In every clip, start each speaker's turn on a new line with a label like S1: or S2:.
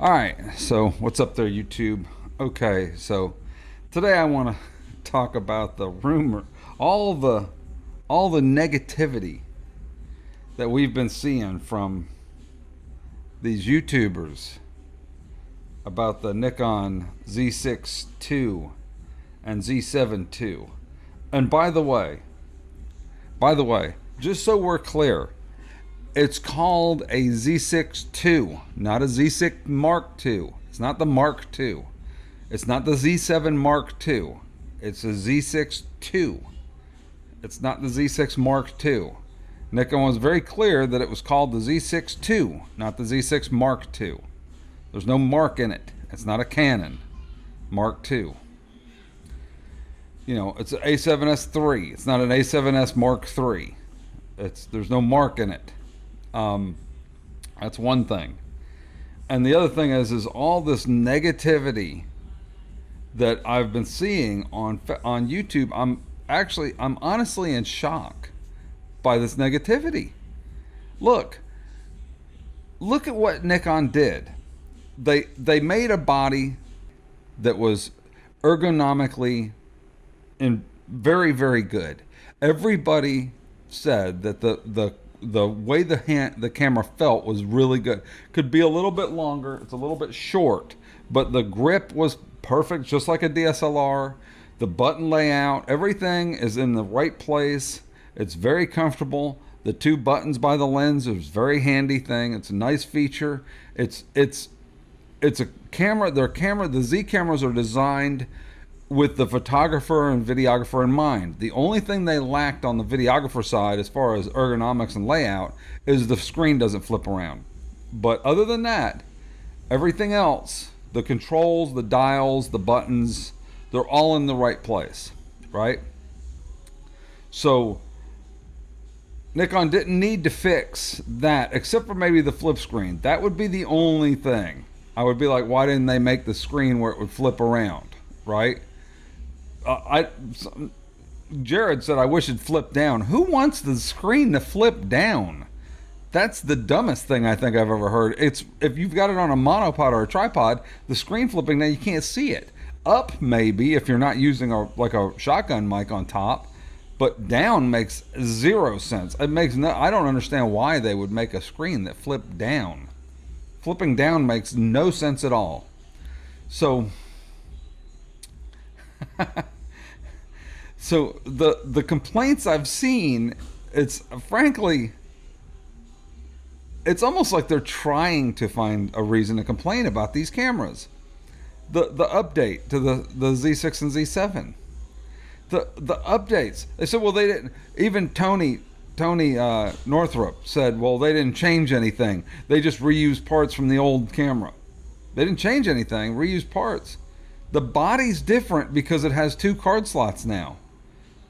S1: All right, so what's up there, YouTube? Okay, so today I want to talk about the rumor, all the all the negativity that we've been seeing from these YouTubers about the Nikon Z6II and Z7II. And by the way, just so we're clear, it's called a Z6II, not a Z6 Mark II. It's not the Mark II. It's not the Z7 Mark II. It's a Z6II. It's not the Z6 Mark II. Nikon was very clear that it was called the Z6II, not the Z6 Mark II. There's no mark in it. It's not a Canon Mark II. You know, it's an A7S III. It's not an A7S Mark III. There's no mark in it. That's one thing. And the other thing is all this negativity that I've been seeing on YouTube. I'm honestly in shock by this negativity. Look at what Nikon did. They made a body that was ergonomically and very, very good. Everybody said that the way the camera felt was really good. Could be a little bit longer. It's a little bit short, but the grip was perfect, just like a DSLR. The button layout, everything is in the right place. It's very comfortable. The two buttons by the lens is a very handy thing. It's a nice feature. It's a camera. The Z cameras are designed with the photographer and videographer in mind. The only thing they lacked on the videographer side as far as ergonomics and layout is the screen doesn't flip around. But other than that, everything else, the controls, the dials, the buttons, they're all in the right place, right? So Nikon didn't need to fix that, except for maybe the flip screen. That would be the only thing. I would be like, why didn't they make the screen where it would flip around, right? Jared said, I wish it flipped down. Who wants the screen to flip down? That's the dumbest thing I think I've ever heard. It's if you've got it on a monopod or a tripod, the screen flipping, now you can't see it. Up maybe if you're not using a shotgun mic on top, but down makes zero sense. It makes no. I don't understand why they would make a screen that flipped down. Flipping down makes no sense at all. So. So the complaints I've seen, it's frankly, it's almost like they're trying to find a reason to complain about these cameras. The update to the Z6 and Z7, the updates. They said, well, they didn't. Even Tony Northrup said, well, they didn't change anything. They just reused parts from the old camera. They didn't change anything. Reused parts. The body's different because it has two card slots now.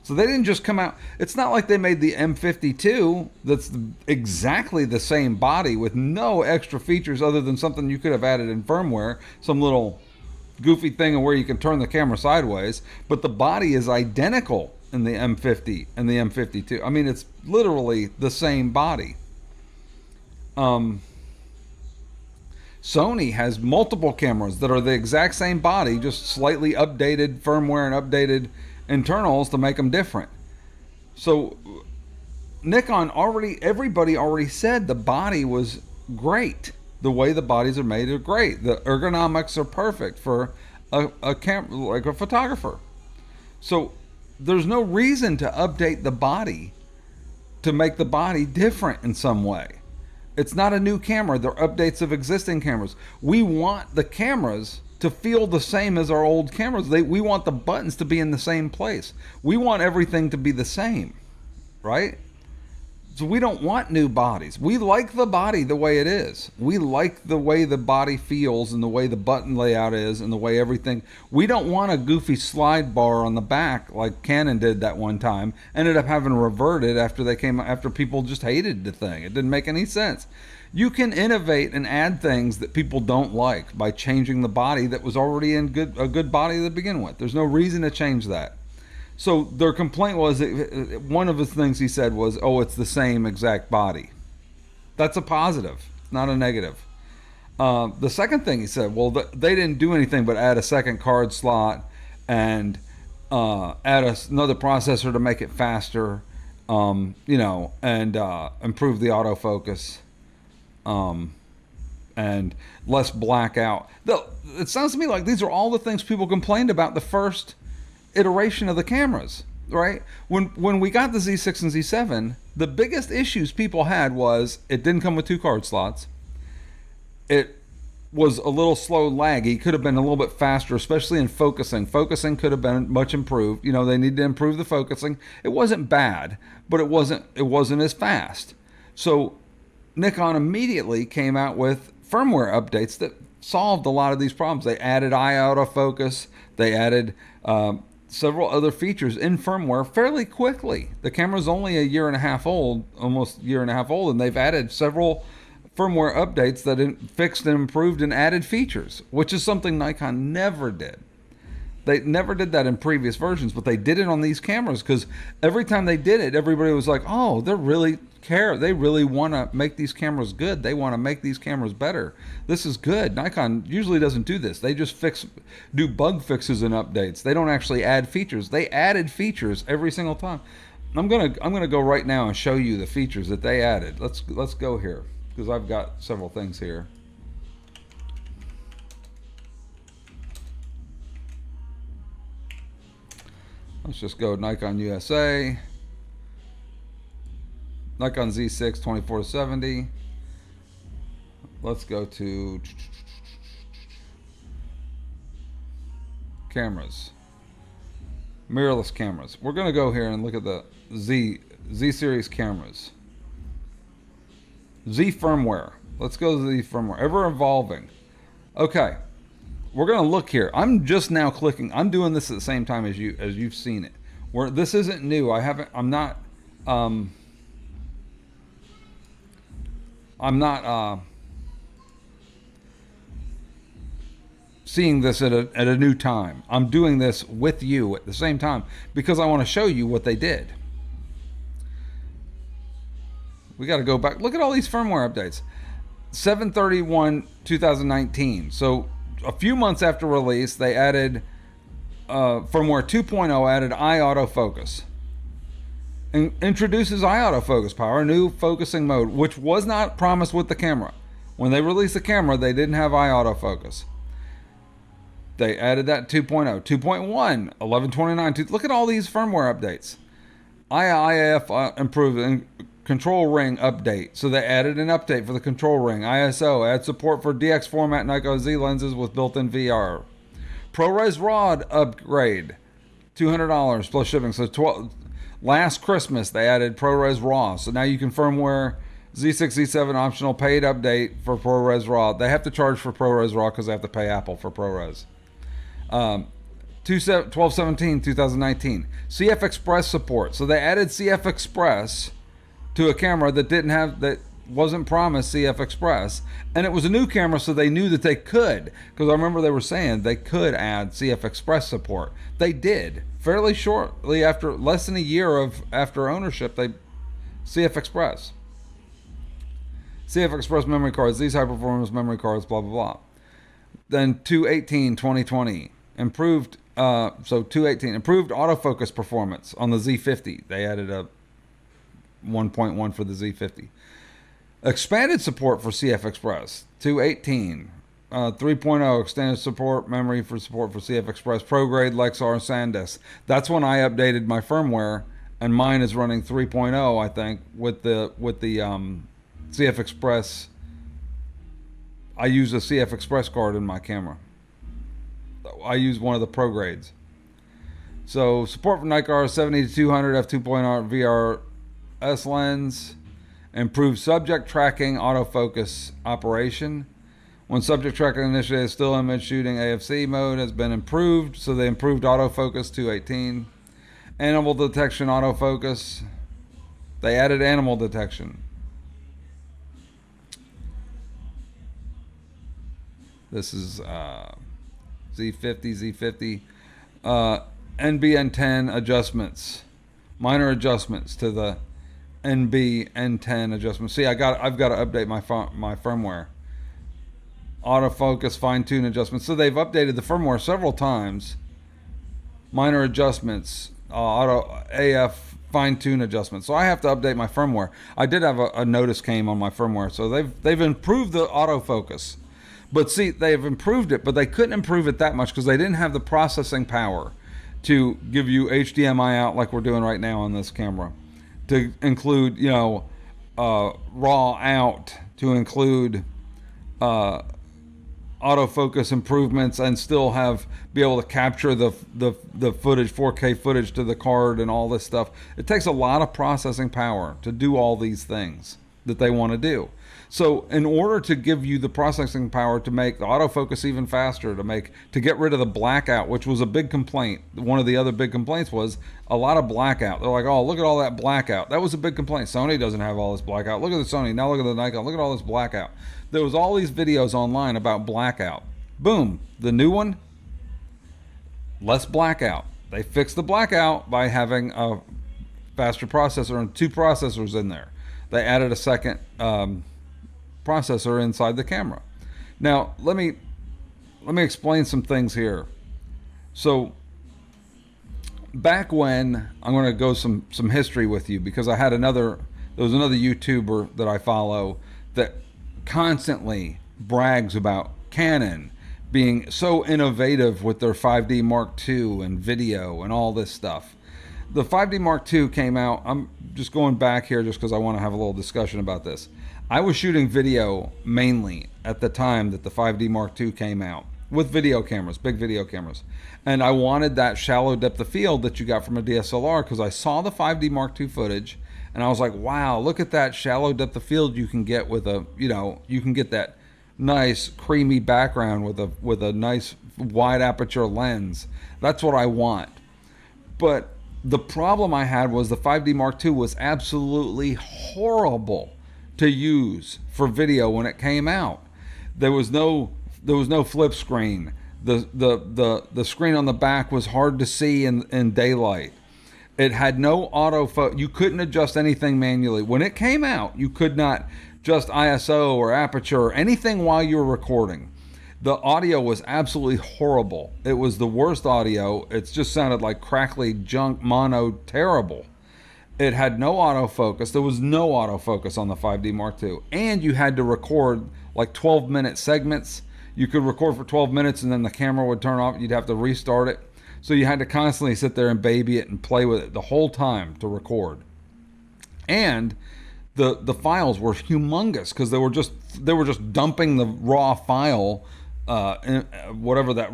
S1: So they didn't just come out. It's not like they made the M52 that's exactly the same body with no extra features other than something you could have added in firmware, some little goofy thing where you can turn the camera sideways, but the body is identical in the M50 and the M52. I mean, it's literally the same body. Sony has multiple cameras that are the exact same body, just slightly updated firmware and updated internals to make them different. So Nikon everybody already said the body was great. The way the bodies are made are great. The ergonomics are perfect for a camera, like a photographer. So there's no reason to update the body to make the body different in some way. It's not a new camera. They're updates of existing cameras. We want the cameras to feel the same as our old cameras. We want the buttons to be in the same place. We want everything to be the same, right? So we don't want new bodies. We like the body the way it is. We like the way the body feels and the way the button layout is and the way everything. We don't want a goofy slide bar on the back like Canon did that one time. Ended up having reverted after people just hated the thing. It didn't make any sense. You can innovate and add things that people don't like by changing the body that was already a good body to begin with. There's no reason to change that. So their complaint was, one of the things he said was, oh, it's the same exact body. That's a positive, not a negative. The second thing he said, well, they didn't do anything but add a second card slot and add another processor to make it faster, and improve the autofocus, and less blackout. It sounds to me like these are all the things people complained about the first iteration of the cameras, right? When we got the Z6 and Z7, the biggest issues people had was it didn't come with two card slots. It was a little slow, laggy. Could have been a little bit faster, especially in focusing. Focusing could have been much improved. They need to improve the focusing. It wasn't bad, but it wasn't as fast. So Nikon immediately came out with firmware updates that solved a lot of these problems. They added eye autofocus. They added several other features in firmware fairly quickly. The camera's only a year and a half old, almost a year and a half old, and they've added several firmware updates that fixed and improved and added features, which is something Nikon never did. They never did that in previous versions, but they did it on these cameras because every time they did it, everybody was like, oh, they really care. They really want to make these cameras good. They want to make these cameras better. This is good. Nikon usually doesn't do this. They just do bug fixes and updates. They don't actually add features. They added features every single time. I'm gonna go right now and show you the features that they added. Let's go here, because I've got several things here. Let's just go Nikon USA, Nikon Z6 2470. Let's go to cameras, mirrorless cameras. We're going to go here and look at the Z series cameras. Z firmware. Let's go to Z firmware. Ever evolving. Okay. We're going to look here. I'm just now clicking. I'm doing this at the same time as you've seen it. This isn't new. I'm not seeing this at a new time. I'm doing this with you at the same time because I want to show you what they did. We got to go back. Look at all these firmware updates. 7/31/2019. So a few months after release, they added firmware 2.0, added eye autofocus. Introduces eye autofocus power, new focusing mode, which was not promised with the camera. When they released the camera, they didn't have eye autofocus. They added that 2.0. 2.1, 11/29. Look at all these firmware updates. IIF improved. Control ring update. So they added an update for the control ring. ISO, add support for DX format Nikon Z lenses with built-in VR. ProRes rod upgrade, $200 plus shipping. So last Christmas they added ProRes RAW. So now you can firmware Z6, Z7 optional paid update for ProRes RAW. They have to charge for ProRes RAW because they have to pay Apple for ProRes. 12/17/2019. CF Express support. So they added CF Express to a camera that wasn't promised CF Express, and it was a new camera, so they knew that they could, because I remember they were saying they could add CF Express support. They did fairly shortly after, less than a year after ownership. CF Express memory cards, these high performance memory cards, blah blah blah. Then 2/18/2020 improved. 2/18 improved autofocus performance on the Z50. They added a 1.1 for the Z50. Expanded support for CF Express. 2/18. 3.0 extended support memory for CF Express ProGrade Lexar SanDisk. That's when I updated my firmware, and mine is running 3.0, I think, with the CF Express. I use a CF Express card in my camera. I use one of the ProGrades. So support for Nikon 70-200 f2.0 VR S lens, improved subject tracking autofocus operation. When subject tracking initiated still image shooting AFC mode has been improved, so they improved autofocus 2/18. Animal detection autofocus. They added animal detection. This is Z50. NBN10 adjustments, minor adjustments to the NBN10 adjustments. See, I've got to update my firmware. autofocus fine-tune adjustments. So they've updated the firmware several times. Minor adjustments, auto AF fine-tune adjustments. So I have to update my firmware. I did have a notice came on my firmware. So they've improved the autofocus. But see, they've improved it, but they couldn't improve it that much because they didn't have the processing power to give you HDMI out like we're doing right now on this camera, to include, you know, raw out, to include autofocus improvements, and still be able to capture the footage, 4K footage to the card and all this stuff. It takes a lot of processing power to do all these things that they want to do. So in order to give you the processing power to make the autofocus even faster, to get rid of the blackout, which was a big complaint. One of the other big complaints was a lot of blackout. They're like, oh, look at all that blackout. That was a big complaint. Sony doesn't have all this blackout. Look at the Sony. Now look at the Nikon. Look at all this blackout. There was all these videos online about blackout. Boom. The new one, less blackout. They fixed the blackout by having a faster processor and 2 processors in there. They added a second processor inside the camera. Now let me explain some things here. So back when, I'm going to go some history with you, because there was another YouTuber that I follow that constantly brags about Canon being so innovative with their 5D Mark II and video and all this stuff. The 5D Mark II came out, I'm just going back here just because I want to have a little discussion about this. I was shooting video mainly at the time that the 5D Mark II came out, with video cameras, big video cameras. And I wanted that shallow depth of field that you got from a DSLR, because I saw the 5D Mark II footage and I was like, wow, look at that shallow depth of field you can get with a, you know, you can get that nice creamy background with a nice wide aperture lens. That's what I want. But the problem I had was the 5D Mark II was absolutely horrible to use for video when it came out. There was no flip screen. The screen on the back was hard to see in daylight. It had no autofocus. You couldn't adjust anything manually. When it came out, you could not adjust ISO or aperture or anything while you were recording. The audio was absolutely horrible. It was the worst audio. It just sounded like crackly junk mono, terrible. It had no autofocus. There was no autofocus on the 5D Mark II. And you had to record like 12-minute segments. You could record for 12 minutes and then the camera would turn off. You'd have to restart it. So you had to constantly sit there and baby it and play with it the whole time to record. And the files were humongous because they were just dumping the raw file. Whatever that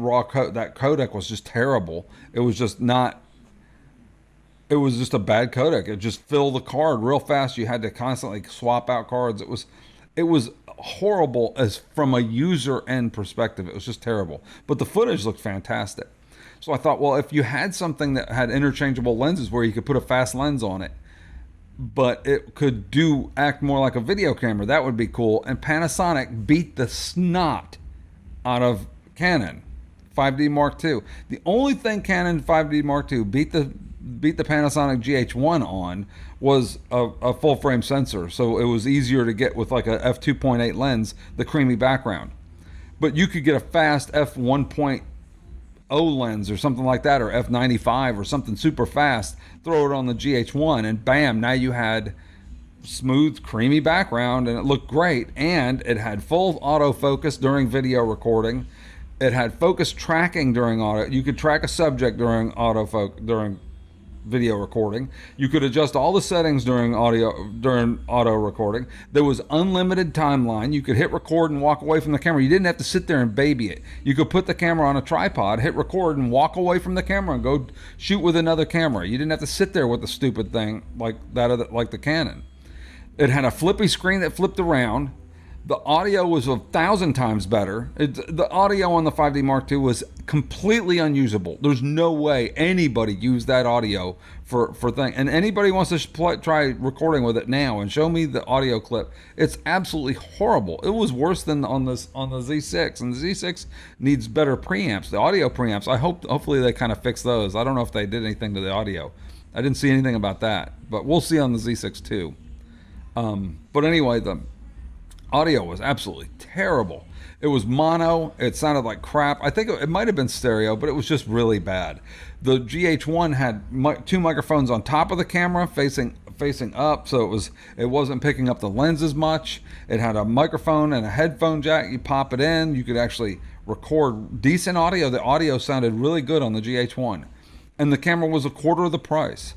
S1: that codec was just terrible. It was just a bad codec. It just filled the card real fast. You had to constantly swap out cards. It was horrible as from a user end perspective. It was just terrible. But the footage looked fantastic. So I thought, well, if you had something that had interchangeable lenses where you could put a fast lens on it, but it could act more like a video camera, that would be cool. And Panasonic beat the snot out of Canon 5D Mark II. The only thing Canon 5D Mark II beat the Panasonic GH1 on was a full frame sensor, so it was easier to get with like a f2.8 lens, the creamy background. But you could get a fast f1.0 lens or something like that, or f95 or something super fast, throw it on the GH1 and bam, now you had smooth creamy background and it looked great. And it had full autofocus during video recording. It had focus tracking during auto. You could track a subject during video recording. You could adjust all the settings during auto recording. There was unlimited timeline. You could hit record and walk away from the camera. You didn't have to sit there and baby it. You could put the camera on a tripod, hit record, and walk away from the camera and go shoot with another camera. You didn't have to sit there with the stupid thing like the Canon. It had a flippy screen that flipped around. The audio was 1,000 times better. The audio on the 5D Mark II was completely unusable. There's no way anybody used that audio for thing. And anybody wants to try recording with it now and show me the audio clip, it's absolutely horrible. It was worse than on the Z6, and the Z6 needs better preamps. The audio preamps, hopefully they kind of fix those. I don't know if they did anything to the audio. I didn't see anything about that, but we'll see on the Z6 II. But anyway, Audio was absolutely terrible. It was mono. It sounded like crap. I think it might have been stereo, but it was just really bad. The GH1 had two microphones on top of the camera facing up, so it wasn't picking up the lens as much. It had a microphone and a headphone jack. You pop it in, you could actually record decent audio. The audio sounded really good on the GH1, and the camera was a quarter of the price.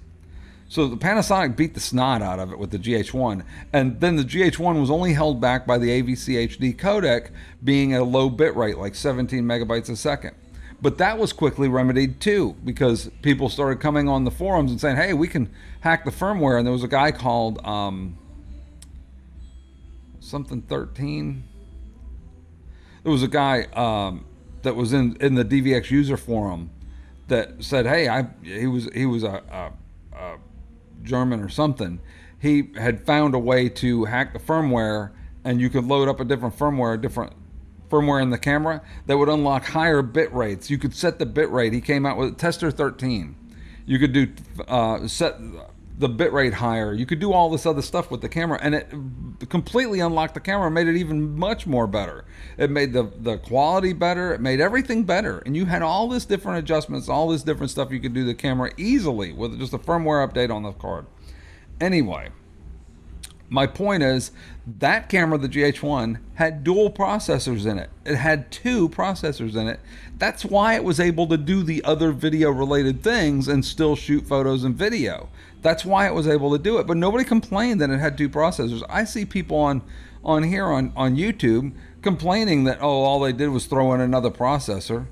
S1: So the Panasonic beat the snot out of it with the GH1, and then the GH1 was only held back by the AVC HD codec being at a low bit rate, like 17 megabytes a second. But that was quickly remedied too, because people started coming on the forums and saying, hey, we can hack the firmware. And there was a guy called something 13. There was a guy that was in the DVX user forum that said, hey, he was a German or something. He had found a way to hack the firmware, and you could load up a different firmware in the camera that would unlock higher bit rates. You could set the bit rate. He came out with Tester 13. You could do set the bit rate higher. You could do all this other stuff with the camera, and it completely unlocked the camera, made it even much more better. It made the quality better. It made everything better, and you had all this different adjustments, all this different stuff you could do to the camera easily with just a firmware update on the card. Anyway, my point is that camera, the GH1, had dual processors in it. It had two processors in it. That's why it was able to do the other video related things and still shoot photos and video. That's why it was able to do it. But nobody complained that it had two processors. I see people on YouTube complaining that, oh, all they did was throw in another processor.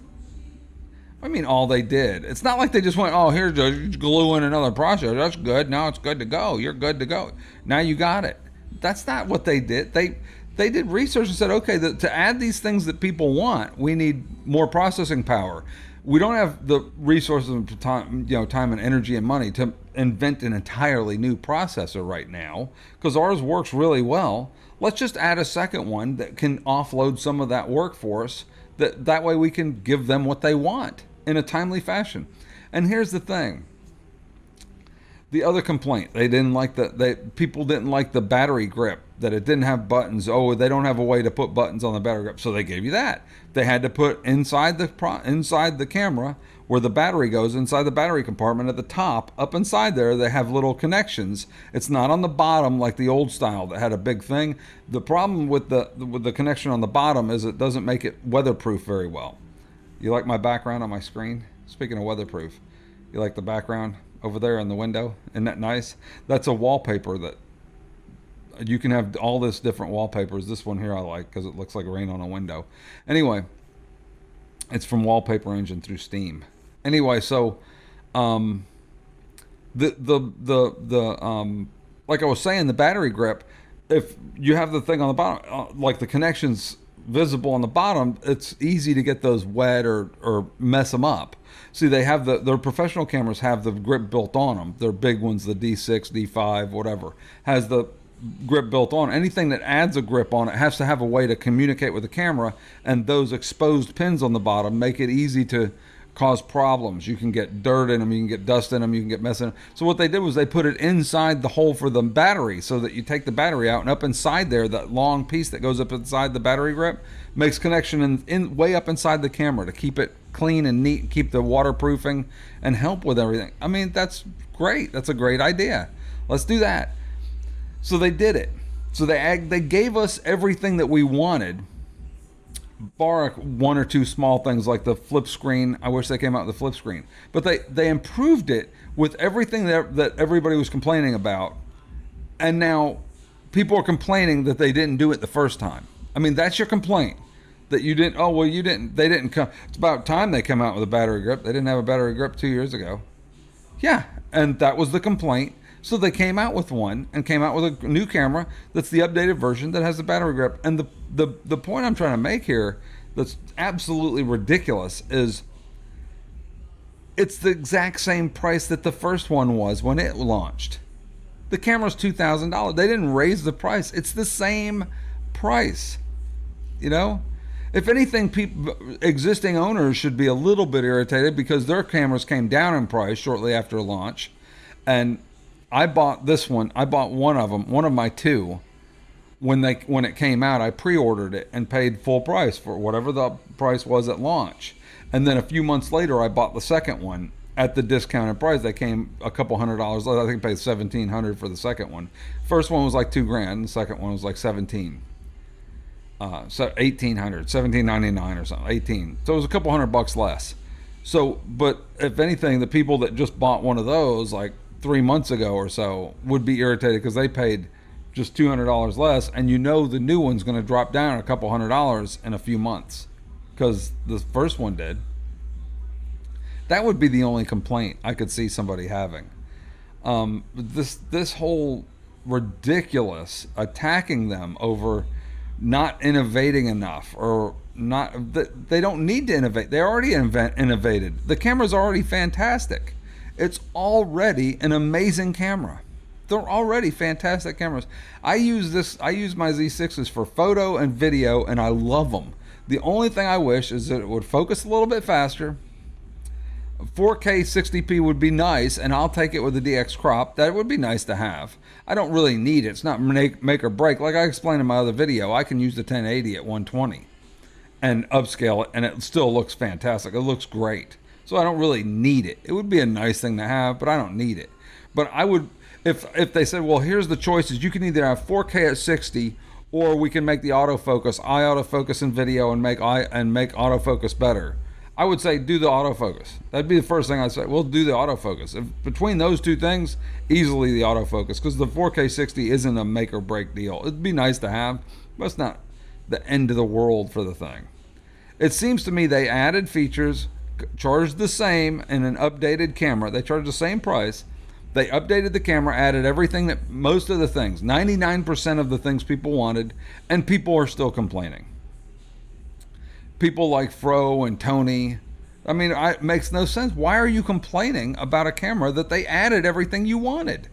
S1: I mean, all they did. It's not like they just went, oh, here's just glue in another processor. That's good. Now it's good to go. You're good to go. Now you got it. That's not what they did. They did research and said, okay, to add these things that people want, we need more processing power. We don't have the resources and time and energy and money to invent an entirely new processor right now, because ours works really well. Let's just add a second one that can offload some of that work for us. That way we can give them what they want in a timely fashion. And here's the thing. The other complaint, people didn't like the battery grip, that it didn't have buttons. Oh, they don't have a way to put buttons on the battery grip, so they gave you that. They had to put inside the camera where the battery goes, inside the battery compartment at the top, up inside there, they have little connections. It's not on the bottom like the old style that had a big thing. The problem with the connection on the bottom is it doesn't make it weatherproof very well. You like my background on my screen? Speaking of weatherproof, you like the background over there in the window? Isn't that nice? That's a wallpaper that you can have all this different wallpapers. This one here I like because it looks like rain on a window. Anyway, it's from Wallpaper Engine through Steam. Anyway, so like I was saying, the battery grip, if you have the thing on the bottom, like the connections visible on the bottom, it's easy to get those wet or mess them up. See, they have their professional cameras have the grip built on them. Their big ones, the D6, D5, whatever, has the grip built on. Anything that adds a grip on it has to have a way to communicate with the camera, and those exposed pins on the bottom make it easy to cause problems. You can get dirt in them, you can get dust in them, you can get mess in them. So what they did was they put it inside the hole for the battery, so that you take the battery out, and up inside there, that long piece that goes up inside the battery grip makes connection in way up inside the camera to keep it clean and neat, keep the waterproofing, and help with everything. I mean, that's great. That's a great idea. Let's do that. So they did it. So they gave us everything that we wanted, bar one or two small things like the flip screen. I wish they came out with the flip screen. But they improved it with everything that everybody was complaining about. And now people are complaining that they didn't do it the first time. I mean, that's your complaint. That you didn't, oh, well, you didn't, they didn't come. It's about time they come out with a battery grip. They didn't have a battery grip 2 years ago. Yeah, and that was the complaint. So they came out with one and came out with a new camera that's the updated version that has the battery grip. And the point I'm trying to make here that's absolutely ridiculous is it's the exact same price that the first one was when it launched. The camera's $2,000. They didn't raise the price. It's the same price. You know? If anything, existing owners should be a little bit irritated because their cameras came down in price shortly after launch. And I bought this one. I bought one of them, one of my two, when it came out, I pre-ordered it and paid full price for whatever the price was at launch. And then a few months later, I bought the second one at the discounted price. They came a couple $100 less. I think I paid $1,700 for the second one. First one was like $2,000. The second one was like 17. So 1,800, 1,799 or something, 18. So it was a couple $100 less. So, but if anything, the people that just bought one of those like 3 months ago or so would be irritated because they paid just $200 less, and you know the new one's going to drop down a couple $100 in a few months because the first one did. That would be the only complaint I could see somebody having. This whole ridiculous attacking them over not innovating enough, or not, they don't need to innovate. They already innovated. The camera's already fantastic. It's already an amazing camera. They're already fantastic cameras. I use my Z6s for photo and video, and I love them. The only thing I wish is that it would focus a little bit faster. 4K 60p would be nice, and I'll take it with the DX crop. That would be nice to have. I don't really need it. It's not make or break. Like I explained in my other video, I can use the 1080 at 120 and upscale it, and it still looks fantastic. It looks great. So I don't really need it. It would be a nice thing to have, but I don't need it. But I would, if they said, well, here's the choices. You can either have 4K at 60, or we can make the autofocus, eye autofocus in video, and make autofocus better. I would say do the autofocus. That'd be the first thing I'd say. We'll do the autofocus. If between those two things, easily the autofocus, because the 4K 60 isn't a make or break deal. It'd be nice to have, but it's not the end of the world for the thing. It seems to me they added features, charged the same in an updated camera. They charged the same price. They updated the camera, added everything that, most of the things, 99% of the things people wanted, and people are still complaining. People like Fro and Tony. I mean, it makes no sense. Why are you complaining about a camera that they added everything you wanted?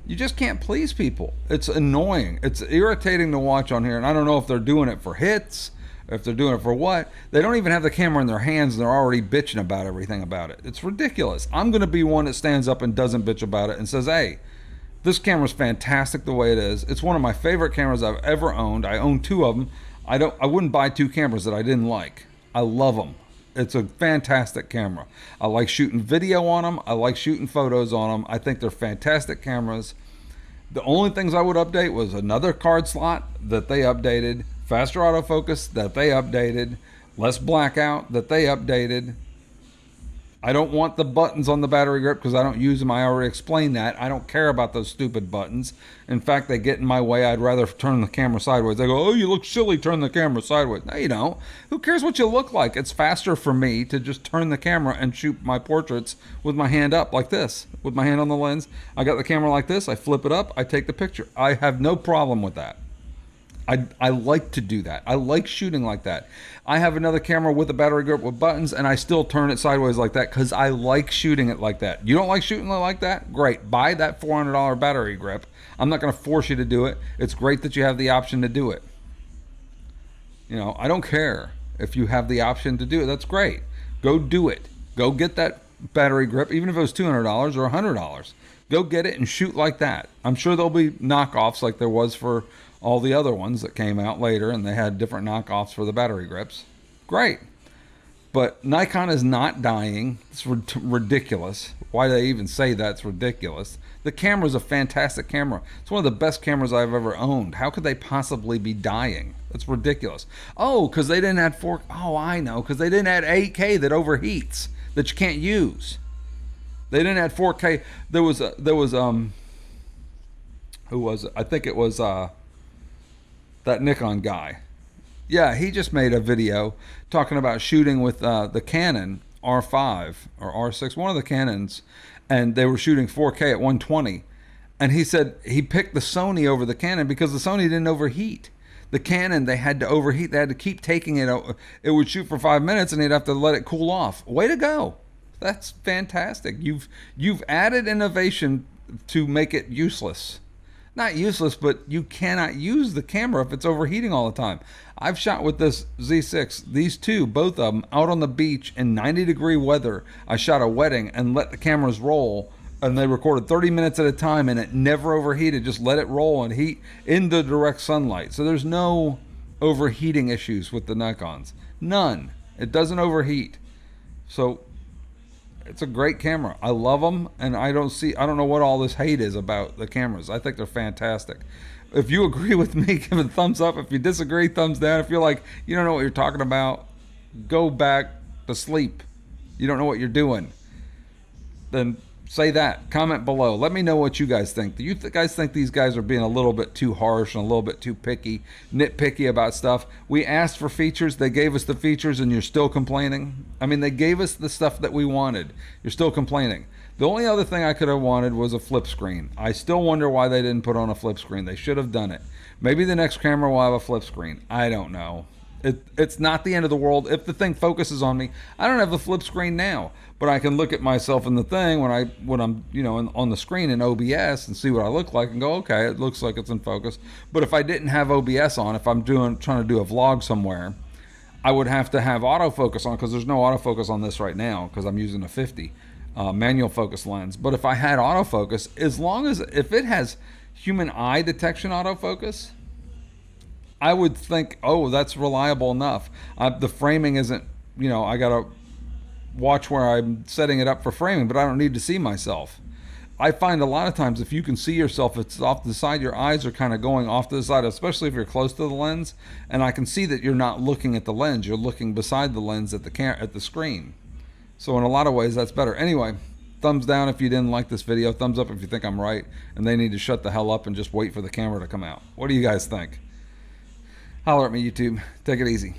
S1: You just can't please people. It's annoying. It's irritating to watch on here. And I don't know if they're doing it for hits, if they're doing it for what. They don't even have the camera in their hands, and they're already bitching about everything about it. It's ridiculous. I'm going to be one that stands up and doesn't bitch about it and says, hey, this camera's fantastic the way it is. It's one of my favorite cameras I've ever owned. I own two of them. I wouldn't buy two cameras that I didn't like. I love them. It's a fantastic camera. I like shooting video on them. I like shooting photos on them. I think they're fantastic cameras. The only things I would update was another card slot that they updated, faster autofocus that they updated, less blackout that they updated. I don't want the buttons on the battery grip because I don't use them. I already explained that. I don't care about those stupid buttons. In fact, they get in my way. I'd rather turn the camera sideways. They go, oh, you look silly, turn the camera sideways. No, you don't. Who cares what you look like? It's faster for me to just turn the camera and shoot my portraits with my hand up like this, with my hand on the lens. I got the camera like this. I flip it up. I take the picture. I have no problem with that. I like to do that. I like shooting like that. I have another camera with a battery grip with buttons, and I still turn it sideways like that because I like shooting it like that. You don't like shooting it like that? Great. Buy that $400 battery grip. I'm not going to force you to do it. It's great that you have the option to do it. You know, I don't care if you have the option to do it. That's great. Go do it. Go get that battery grip, even if it was $200 or $100. Go get it and shoot like that. I'm sure there'll be knockoffs like there was for all the other ones that came out later, and they had different knockoffs for the battery grips. Great. But Nikon is not dying. It's ridiculous. Why do they even say that? It's ridiculous. The camera is a fantastic camera. It's one of the best cameras I've ever owned. How could they possibly be dying? That's ridiculous. Oh, because they didn't add 4K. Oh, I know. Because they didn't add 8K that overheats, that you can't use. They didn't add 4K. There was who was it? I think it was that Nikon guy. Yeah, he just made a video talking about shooting with the Canon R5 or R6, one of the Canons, and they were shooting 4K at 120. And he said he picked the Sony over the Canon because the Sony didn't overheat. The Canon, they had to overheat. They had to keep taking it. It would shoot for 5 minutes, and he'd have to let it cool off. Way to go. That's fantastic. You've added innovation to make it useless. Not useless, but you cannot use the camera if it's overheating all the time. I've shot with this Z6, these two, both of them, out on the beach in 90-degree weather. I shot a wedding and let the cameras roll and they recorded 30 minutes at a time, and it never overheated. Just let it roll and heat in the direct sunlight. So there's no overheating issues with the Nikons. None. It doesn't overheat. So it's a great camera. I love them, and I don't know what all this hate is about the cameras. I think they're fantastic. If you agree with me, give a thumbs up. If you disagree, thumbs down. If you're like, you don't know what you're talking about, go back to sleep. You don't know what you're doing, then say that. Comment below. Let me know what you guys think. Do you guys think these guys are being a little bit too harsh and a little bit too nitpicky about stuff? We asked for features. They gave us the features, and you're still complaining? I mean, they gave us the stuff that we wanted. You're still complaining. The only other thing I could have wanted was a flip screen. I still wonder why they didn't put on a flip screen. They should have done it. Maybe the next camera will have a flip screen. I don't know. It's not the end of the world. If the thing focuses on me, I don't have the flip screen now, but I can look at myself in the thing when I'm on the screen in OBS and see what I look like and go, okay, it looks like it's in focus. But if I didn't have OBS on, if I'm trying to do a vlog somewhere, I would have to have autofocus on, because there's no autofocus on this right now because I'm using a 50 manual focus lens. But if I had autofocus, if it has human eye detection autofocus, I would think, oh, that's reliable enough. The framing isn't, I got to watch where I'm setting it up for framing, but I don't need to see myself. I find a lot of times if you can see yourself, it's off to the side, your eyes are kind of going off to the side, especially if you're close to the lens, and I can see that you're not looking at the lens, you're looking beside the lens at the screen. So in a lot of ways, that's better. Anyway, thumbs down if you didn't like this video, thumbs up if you think I'm right, and they need to shut the hell up and just wait for the camera to come out. What do you guys think? Holler at me, YouTube. Take it easy.